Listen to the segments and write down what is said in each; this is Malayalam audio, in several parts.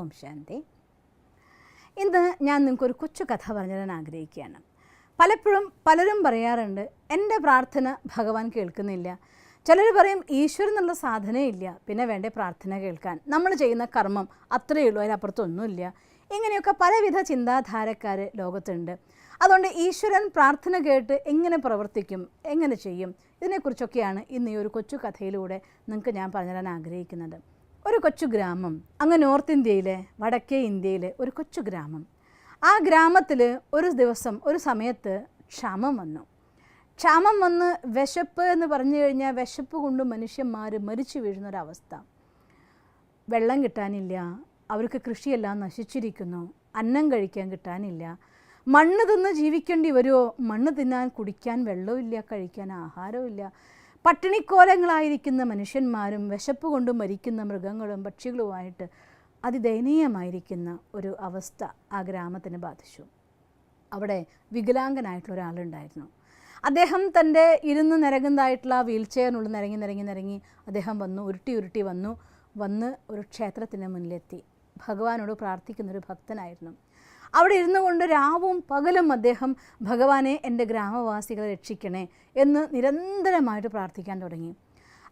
ഓം ശാന്തി. ഇന്ന് ഞാൻ നിങ്ങൾക്കൊരു കൊച്ചു കഥ പറഞ്ഞു തരാൻ ആഗ്രഹിക്കുകയാണ്. പലപ്പോഴും പലരും പറയാറുണ്ട്, എൻ്റെ പ്രാർത്ഥന ഭഗവാൻ കേൾക്കുന്നില്ല. ചിലർ പറയും ഈശ്വരൻ എന്നുള്ള സാധനമേ ഇല്ല, പിന്നെ വേണ്ടേ പ്രാർത്ഥന കേൾക്കാൻ, നമ്മൾ ചെയ്യുന്ന കർമ്മം അത്രയേ ഉള്ളൂ, അതിനപ്പുറത്തൊന്നുമില്ല. ഇങ്ങനെയൊക്കെ പലവിധ ചിന്താധാരക്കാർ ലോകത്തുണ്ട്. അതുകൊണ്ട് ഈശ്വരൻ പ്രാർത്ഥന കേട്ട് എങ്ങനെ പ്രവർത്തിക്കും, എങ്ങനെ ചെയ്യും, ഇതിനെക്കുറിച്ചൊക്കെയാണ് ഇന്ന് ഈ ഒരു കൊച്ചു കഥയിലൂടെ നിങ്ങൾക്ക് ഞാൻ പറഞ്ഞു തരാൻ ആഗ്രഹിക്കുന്നത്. ഒരു കൊച്ചു ഗ്രാമം, അങ്ങ് നോർത്ത് ഇന്ത്യയിലെ വടക്കേ ഇന്ത്യയിലെ ഒരു കൊച്ചു ഗ്രാമം. ആ ഗ്രാമത്തിൽ ഒരു ദിവസം ഒരു സമയത്ത് ക്ഷാമം വന്നു. ക്ഷാമം വന്ന് വിശപ്പ് എന്ന് പറഞ്ഞു കഴിഞ്ഞാൽ വിശപ്പ് കൊണ്ട് മനുഷ്യന്മാർ മരിച്ചു വീഴുന്നൊരവസ്ഥ. വെള്ളം കിട്ടാനില്ല, അവർക്ക് കൃഷിയെല്ലാം നശിച്ചിരിക്കുന്നു, അന്നം കഴിക്കാൻ കിട്ടാനില്ല, മണ്ണ് തിന്ന് ജീവിക്കേണ്ടി വരുമോ, മണ്ണ് തിന്നാൻ കുടിക്കാൻ വെള്ളമില്ല, കഴിക്കാൻ ആഹാരമില്ല, പട്ടിണിക്കോലങ്ങളായിരിക്കുന്ന മനുഷ്യന്മാരും വിശപ്പ് കൊണ്ട് മരിക്കുന്ന മൃഗങ്ങളും പക്ഷികളുമായിട്ട് അതിദയനീയമായിരിക്കുന്ന ഒരു അവസ്ഥ ആ ഗ്രാമത്തിന് ബാധിച്ചു. അവിടെ വികലാംഗനായിട്ടുള്ള ഒരാളുണ്ടായിരുന്നു. അദ്ദേഹം തൻ്റെ ഇരുന്ന് നിരങ്ങുന്നതായിട്ടുള്ള വീൽ ചെയറിനുള്ളിൽ നിരങ്ങി അദ്ദേഹം വന്നു, ഉരുട്ടി വന്ന് ഒരു ക്ഷേത്രത്തിൻ്റെ മുന്നിലെത്തി. ഭഗവാനോട് പ്രാർത്ഥിക്കുന്നൊരു ഭക്തനായിരുന്നു. അവിടെ ഇരുന്നു കൊണ്ട് രാവും പകലും അദ്ദേഹം ഭഗവാനെ എൻ്റെ ഗ്രാമവാസികളെ രക്ഷിക്കണേ എന്ന് നിരന്തരമായിട്ട് പ്രാർത്ഥിക്കാൻ തുടങ്ങി.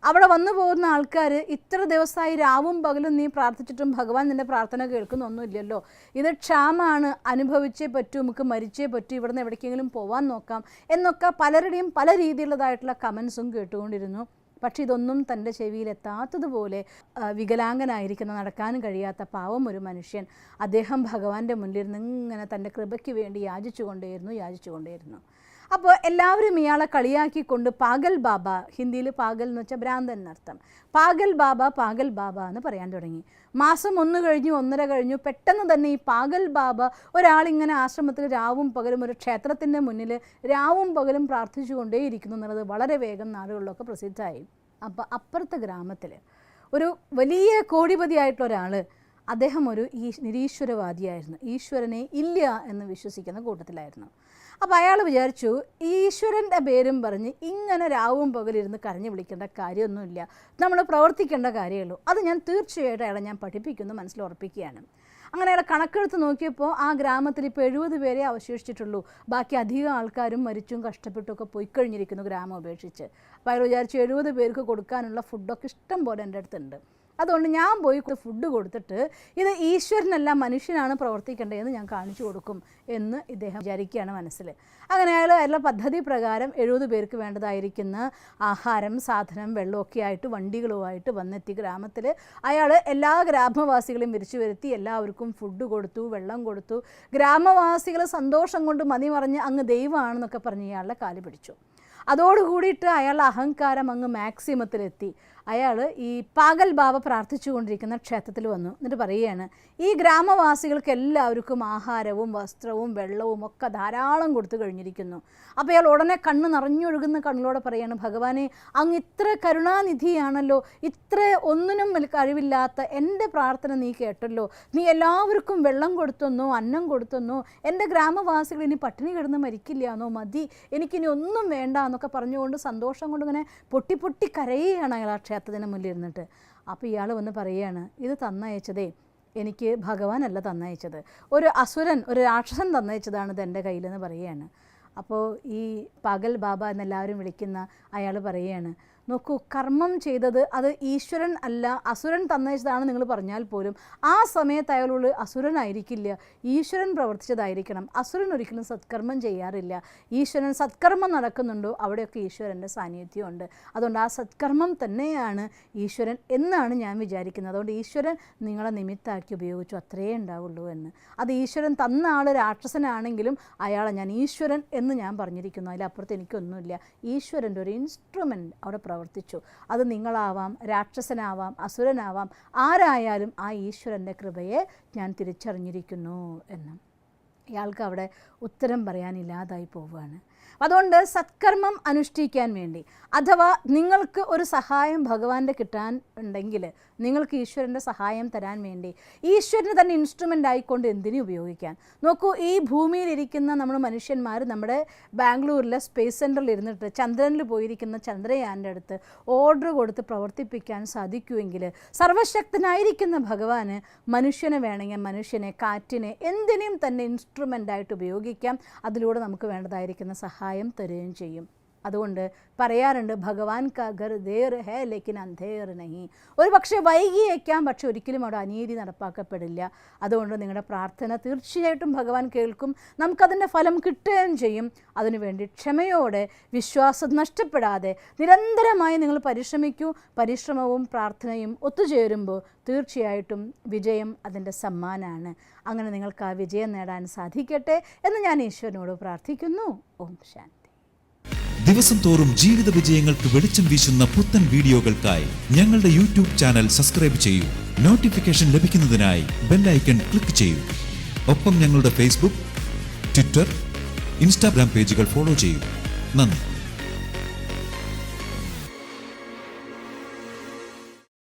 അവിടെ വന്നു പോകുന്ന ആൾക്കാർ, ഇത്ര ദിവസമായി രാവും പകലും നീ പ്രാർത്ഥിച്ചിട്ടും ഭഗവാൻ നിൻ്റെ പ്രാർത്ഥന കേൾക്കുന്നൊന്നുമില്ലല്ലോ, ഇത് ക്ഷാമമാണ്, അനുഭവിച്ചേ പറ്റൂ, നമുക്ക് മരിച്ചേ പറ്റൂ, ഇവിടുന്ന് എവിടേക്കെങ്കിലും പോകാൻ നോക്കാം എന്നൊക്കെ പലരുടെയും പല രീതിയിലുള്ളതായിട്ടുള്ള കമൻസും കേട്ടുകൊണ്ടിരുന്നു. പക്ഷെ ഇതൊന്നും തൻ്റെ ചെവിയിലെത്താത്തതുപോലെ വികലാംഗനായിരിക്കുന്ന, നടക്കാനും കഴിയാത്ത പാവം ഒരു മനുഷ്യൻ, അദ്ദേഹം ഭഗവാന്റെ മുന്നിലിരുന്ന് ഇങ്ങനെ തൻ്റെ കൃപയ്ക്ക് വേണ്ടി യാചിച്ചുകൊണ്ടേയിരുന്നു. അപ്പോൾ എല്ലാവരും ഇയാളെ കളിയാക്കിക്കൊണ്ട് പാഗൽ ബാബ, ഹിന്ദിയിൽ പാഗൽ എന്ന് വെച്ചാൽ ഭ്രാന്തൻ എന്നർത്ഥം, പാഗൽ ബാബ എന്ന് പറയാൻ തുടങ്ങി. മാസം 1 കഴിഞ്ഞു, 1.5 കഴിഞ്ഞു, പെട്ടെന്ന് തന്നെ ഈ പാഗൽ ബാബ ഒരാളിങ്ങനെ ആശ്രമത്തിൽ രാവും പകലും ഒരു ക്ഷേത്രത്തിൻ്റെ മുന്നിൽ രാവും പകലും പ്രാർത്ഥിച്ചു കൊണ്ടേയിരിക്കുന്നു എന്നുള്ളത് വളരെ വേഗം നാടുകളിലൊക്കെ പ്രസിദ്ധമായി. അപ്പോൾ അപ്പുറത്തെ ഗ്രാമത്തിൽ ഒരു വലിയ കോടിപതിയായിട്ടുള്ള ഒരാൾ, അദ്ദേഹം ഒരു നിരീശ്വരവാദിയായിരുന്നു, ഈശ്വരനെ ഇല്ല എന്ന് വിശ്വസിക്കുന്ന കൂട്ടത്തിലായിരുന്നു. അപ്പോൾ അയാൾ വിചാരിച്ചു, ഈശ്വരൻ്റെ പേരും പറഞ്ഞ് ഇങ്ങനെ രാവും പകലിരുന്ന് കരഞ്ഞു വിളിക്കേണ്ട കാര്യമൊന്നുമില്ല, നമ്മൾ പ്രവർത്തിക്കേണ്ട കാര്യമുള്ളൂ, അത് ഞാൻ തീർച്ചയായിട്ടും അയാളെ ഞാൻ പഠിപ്പിക്കുന്നു, മനസ്സിലുറപ്പിക്കുകയാണ്. അങ്ങനെ അയാളെ കണക്കെടുത്ത് നോക്കിയപ്പോൾ ആ ഗ്രാമത്തിൽ ഇപ്പോൾ 70 പേരെ അവശേഷിച്ചിട്ടുള്ളൂ, ബാക്കി അധികം ആൾക്കാരും മരിച്ചും കഷ്ടപ്പെട്ടുമൊക്കെ പോയി കഴിഞ്ഞിരിക്കുന്നു ഗ്രാമം ഉപേക്ഷിച്ച്. അപ്പോൾ അയാൾ വിചാരിച്ചു, 70 പേർക്ക് കൊടുക്കാനുള്ള ഫുഡൊക്കെ ഇഷ്ടം പോലെ എൻ്റെ അടുത്തുണ്ട്, അതുകൊണ്ട് ഞാൻ പോയി ഫുഡ് കൊടുത്തിട്ട് ഇത് ഈശ്വരനല്ല മനുഷ്യനാണ് പ്രവർത്തിക്കേണ്ടതെന്ന് ഞാൻ കാണിച്ചു കൊടുക്കും എന്ന് ഇദ്ദേഹം വിചാരിക്കുകയാണ് മനസ്സിൽ. അങ്ങനെ അയാളുടെ പദ്ധതി പ്രകാരം 70 പേർക്ക് വേണ്ടതായിരിക്കുന്ന ആഹാരം, സാധനം, വെള്ളമൊക്കെ ആയിട്ട് വണ്ടികളുമായിട്ട് വന്നെത്തി ഗ്രാമത്തിൽ. അയാൾ എല്ലാ ഗ്രാമവാസികളെയും വിരിച്ചു വരുത്തി എല്ലാവർക്കും ഫുഡ് കൊടുത്തു, വെള്ളം കൊടുത്തു. ഗ്രാമവാസികൾ സന്തോഷം കൊണ്ട് മതിമറിഞ്ഞ് അങ്ങ് ദൈവമാണെന്നൊക്കെ പറഞ്ഞ് ഇയാളുടെ കാല് പിടിച്ചു. അതോടുകൂടിയിട്ട് അയാളുടെ അഹങ്കാരം അങ്ങ് മാക്സിമത്തിലെത്തി. അയാൾ ഈ പാഗൽ ബാബ പ്രാർത്ഥിച്ചു കൊണ്ടിരിക്കുന്ന ക്ഷേത്രത്തിൽ വന്നു. എന്നിട്ട് പറയുകയാണ്, ഈ ഗ്രാമവാസികൾക്ക് എല്ലാവർക്കും ആഹാരവും വസ്ത്രവും വെള്ളവും ഒക്കെ ധാരാളം കൊടുത്തു കഴിഞ്ഞിരിക്കുന്നു. അപ്പോൾ അയാൾ ഉടനെ കണ്ണ് നിറഞ്ഞൊഴുകുന്ന കണ്ണിലൂടെ പറയുകയാണ്, ഭഗവാനെ, അങ്ങ് ഇത്ര കരുണാനിധിയാണല്ലോ, ഇത്ര ഒന്നിനും കഴിവില്ലാത്ത എൻ്റെ പ്രാർത്ഥന നീ കേട്ടല്ലോ, നീ എല്ലാവർക്കും വെള്ളം കൊടുത്തെന്നോ അന്നം കൊടുത്തെന്നോ, എൻ്റെ ഗ്രാമവാസികൾ ഇനി പട്ടിണി കിടന്ന് മരിക്കില്ലാന്നോ, മതി, എനിക്കിനി ഒന്നും വേണ്ട എന്നൊക്കെ പറഞ്ഞുകൊണ്ട് സന്തോഷം കൊണ്ട് ഇങ്ങനെ പൊട്ടി കരയുകയാണ് അയാൾ ആ ക്ഷേത്രത്തിന് മുന്നിൽ ഇരുന്നിട്ട്. അപ്പോൾ ഇയാൾ വന്ന് പറയുകയാണ്, ഇത് തന്നയച്ചതേ എനിക്ക് ഭഗവാനല്ല തന്നയച്ചത്, ഒരു അസുരൻ, ഒരു രാക്ഷസൻ തന്നയച്ചതാണ് ഇത് എൻ്റെ കയ്യിലെന്ന് പറയുകയാണ്. അപ്പോൾ ഈ പാഗൽ ബാബ എന്നെല്ലാവരും വിളിക്കുന്ന അയാൾ പറയുകയാണ്, നോക്കൂ, കർമ്മം ചെയ്തത് അത് ഈശ്വരൻ അല്ല, അസുരൻ തന്നയച്ചതാണ് നിങ്ങൾ പറഞ്ഞാൽ പോലും ആ സമയത്ത് അയാളോട് അസുരനായിരിക്കില്ല, ഈശ്വരൻ പ്രവർത്തിച്ചതായിരിക്കണം. അസുരൻ ഒരിക്കലും സത്കർമ്മം ചെയ്യാറില്ല. ഈശ്വരൻ സത്കർമ്മം നടക്കുന്നുണ്ടോ അവിടെയൊക്കെ ഈശ്വരൻ്റെ സാന്നിധ്യമുണ്ട്. അതുകൊണ്ട് ആ സത്കർമ്മം തന്നെയാണ് ഈശ്വരൻ എന്നാണ് ഞാൻ വിചാരിക്കുന്നത്. അതുകൊണ്ട് ഈശ്വരൻ നിങ്ങളെ നിമിത്താക്കി ഉപയോഗിച്ചു, അത്രയേ ഉണ്ടാവുള്ളൂ എന്ന്. അത് ഈശ്വരൻ തന്ന ആൾ രാക്ഷസനാണെങ്കിലും അയാളെ ഞാൻ ഈശ്വരൻ എന്ന് ഞാൻ പറഞ്ഞിരിക്കുന്നു, അതിലപ്പുറത്ത് എനിക്കൊന്നുമില്ല. ഈശ്വരൻ്റെ ഒരു ഇൻസ്ട്രുമെൻ്റ് അവിടെ പ്രവർത്തിച്ചു. അത് നിങ്ങളാവാം, രാക്ഷസനാവാം, അസുരനാവാം, ആരായാലും ആ ഈശ്വരൻ്റെ കൃപയെ ഞാൻ തിരിച്ചറിഞ്ഞിരിക്കുന്നു എന്ന്. ഇയാൾക്ക് അവിടെ ഉത്തരം പറയാനില്ലാതായി പോവുകയാണ്. അതുകൊണ്ട് സത്കർമ്മം അനുഷ്ഠിക്കാൻ വേണ്ടി, അഥവാ നിങ്ങൾക്ക് ഒരു സഹായം ഭഗവാന്റെ കിട്ടാൻ ഉണ്ടെങ്കിൽ നിങ്ങൾക്ക് ഈശ്വരൻ്റെ സഹായം തരാൻ വേണ്ടി ഈശ്വരന് തന്നെ ഇൻസ്ട്രുമെൻ്റ് ആയിക്കൊണ്ട് എന്തിനും ഉപയോഗിക്കാൻ. നോക്കൂ, ഈ ഭൂമിയിലിരിക്കുന്ന നമ്മൾ മനുഷ്യന്മാർ നമ്മുടെ ബാംഗ്ലൂരിലെ സ്പേസ് സെൻറ്ററിൽ ഇരുന്നിട്ട് ചന്ദ്രനിൽ പോയിരിക്കുന്ന ചന്ദ്രയാൻ്റെ അടുത്ത് ഓർഡർ കൊടുത്ത് പ്രവർത്തിപ്പിക്കാൻ സാധിക്കുമെങ്കിൽ സർവശക്തനായിരിക്കുന്ന ഭഗവാന് മനുഷ്യനെ വേണമെങ്കിൽ മനുഷ്യനെ, കാറ്റിനെ, എന്തിനേയും തന്നെ ഇൻസ്ട്രുമെൻ്റായിട്ട് ഉപയോഗിക്കാം. അതിലൂടെ നമുക്ക് വേണ്ടതായിരിക്കുന്ന സഹായം തരുകയും ചെയ്യും. അതുകൊണ്ട് പറയാറുണ്ട്, ഭഗവാൻ കാ ഘർ ദേർ ഹേ ലേക്കിൻ അന്ധേർ നഹി. ഒരു പക്ഷേ വൈകിയേക്കാം, പക്ഷെ ഒരിക്കലും അവിടെ അനീതി നടപ്പാക്കപ്പെടില്ല. അതുകൊണ്ട് നിങ്ങളുടെ പ്രാർത്ഥന തീർച്ചയായിട്ടും ഭഗവാൻ കേൾക്കും, നമുക്കതിൻ്റെ ഫലം കിട്ടുകയും ചെയ്യും. അതിനുവേണ്ടി ക്ഷമയോടെ, വിശ്വാസം നഷ്ടപ്പെടാതെ നിരന്തരമായി നിങ്ങൾ പരിശ്രമിക്കൂ. പരിശ്രമവും പ്രാർത്ഥനയും ഒത്തുചേരുമ്പോൾ തീർച്ചയായിട്ടും വിജയം അതിൻ്റെ സമ്മാനമാണ്. അങ്ങനെ നിങ്ങൾക്ക് ആ വിജയം നേടാൻ സാധിക്കട്ടെ എന്ന് ഞാൻ ഈശ്വരനോട് പ്രാർത്ഥിക്കുന്നു. ഓം ശാന്തി. ദിവസം തോറും ജീവിത വിജയങ്ങൾക്ക് വെളിച്ചം വീശുന്ന പുത്തൻ വീഡിയോകൾക്കായി ഞങ്ങളുടെ യൂട്യൂബ് ചാനൽ സബ്സ്ക്രൈബ് ചെയ്യൂ. നോട്ടിഫിക്കേഷൻ ലഭിക്കുന്നതിനായി ബെൽ ഐക്കൺ ക്ലിക്ക് ചെയ്യൂ. ഒപ്പം ഞങ്ങളുടെ ഫേസ്ബുക്ക്, ട്വിറ്റർ, ഇൻസ്റ്റാഗ്രാം പേജുകൾ ഫോളോ ചെയ്യൂ. നന്ദി.